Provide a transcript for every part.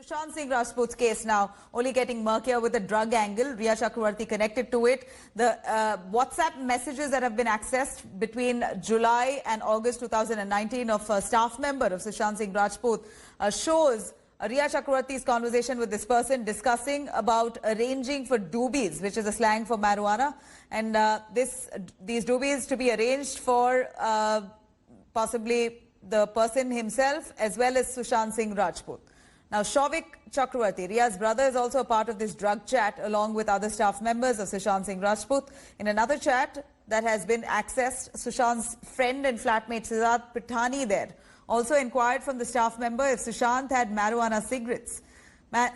Sushant Singh Rajput's case now only getting murkier with a drug angle. Riya Chakravarti connected to it. The WhatsApp messages that have been accessed between July and August 2019 of a staff member of Sushant Singh Rajput shows Riya Chakravarti's conversation with this person discussing about arranging for doobies, which is a slang for marijuana, and these doobies to be arranged for possibly the person himself as well as Sushant Singh Rajput. Now, Shouvik Chakravarti, Riya's brother, is also a part of this drug chat along with other staff members of Sushant Singh Rajput. In another chat that has been accessed, Sushant's friend and flatmate Siddharth Pithani there also inquired from the staff member if Sushant had marijuana cigarettes.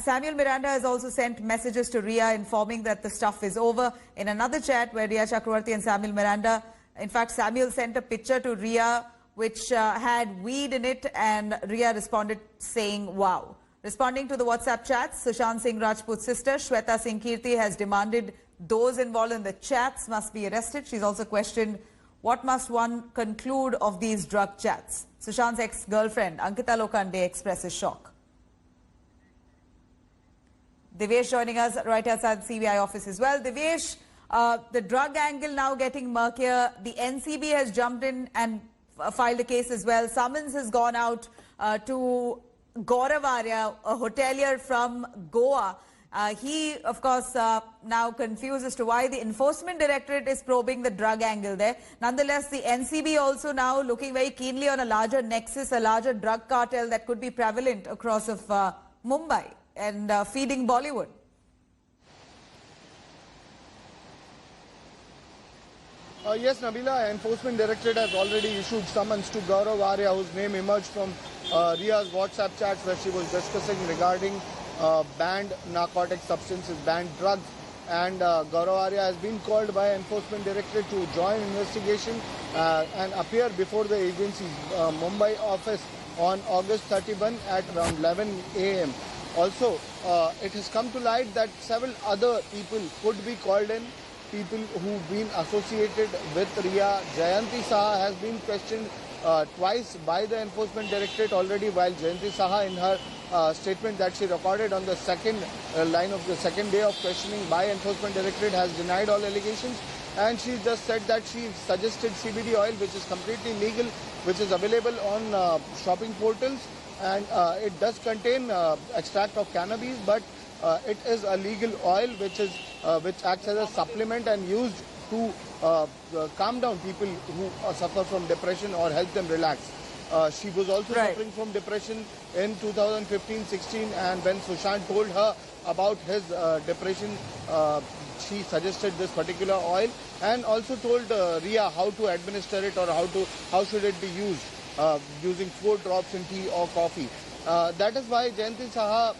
Samuel Miranda has also sent messages to Riya informing that the stuff is over. In another chat where Riya Chakravarti and Samuel Miranda, in fact, Samuel sent a picture to Riya which had weed in it, and Riya responded saying, wow. Responding to the WhatsApp chats, Sushant Singh Rajput's sister, Shweta Singh Kirti, has demanded those involved in the chats must be arrested. She's also questioned what must one conclude of these drug chats. Sushant's ex-girlfriend, Ankita Lokande, expresses shock. Divyesh joining us right outside the CBI office as well. Divyesh, the drug angle now getting murkier. The NCB has jumped in and filed a case as well. Summons has gone out to Gaurav Arya, a hotelier from Goa. He, of course, now confused as to why the Enforcement Directorate is probing the drug angle there. Nonetheless, the NCB also now looking very keenly on a larger nexus, a larger drug cartel that could be prevalent across of Mumbai and feeding Bollywood. Yes, Nabila, Enforcement Directorate has already issued summons to Gaurav Arya, whose name emerged from Riya's WhatsApp chats where she was discussing regarding banned narcotic substances, banned drugs. And Gaurav Arya has been called by Enforcement Directorate to join investigation and appear before the agency's Mumbai office on August 31 at around 11 a.m. Also, it has come to light that several other people could be called in. People who've been associated with Riya. Jayanti Saha has been questioned twice by the Enforcement Directorate already, while Jayanti Saha in her statement that she recorded on the second line of the second day of questioning by Enforcement Directorate has denied all allegations, and she just said that she suggested CBD oil, which is completely legal, which is available on shopping portals, and it does contain extract of cannabis, but it is a legal oil which acts as a supplement and used to calm down people who suffer from depression or help them relax. She was also suffering from depression in 2015-16, and when Sushant told her about his depression, she suggested this particular oil and also told Riya how to administer it or how should it be used, using 4 drops in tea or coffee. That is why Jayanti Saha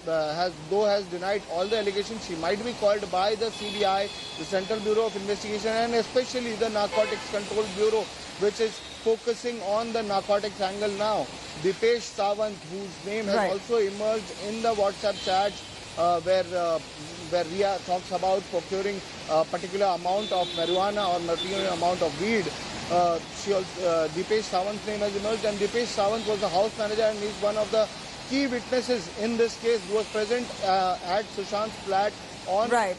has denied all the allegations. She might be called by the CBI, the Central Bureau of Investigation, and especially the Narcotics Control Bureau, which is focusing on the narcotics angle now. Dipesh Sawant, whose name has also emerged in the WhatsApp chat, where Riya talks about procuring a particular amount of marijuana or particular amount of weed. Dipesh Sawant's name has emerged, and Dipesh Sawant was the house manager, and he's one of the key witnesses in this case who was present at Sushant's flat.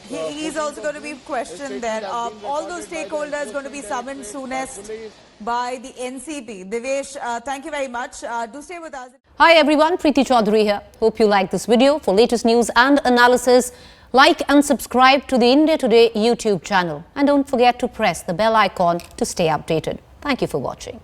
He's also going to be questioned there. All those stakeholders going to be summoned soonest by the NCB. Divyesh, thank you very much. Do stay with us. Hi everyone, Preeti Chaudhary here. Hope you like this video. For latest news and analysis, like and subscribe to the India Today YouTube channel. And don't forget to press the bell icon to stay updated. Thank you for watching.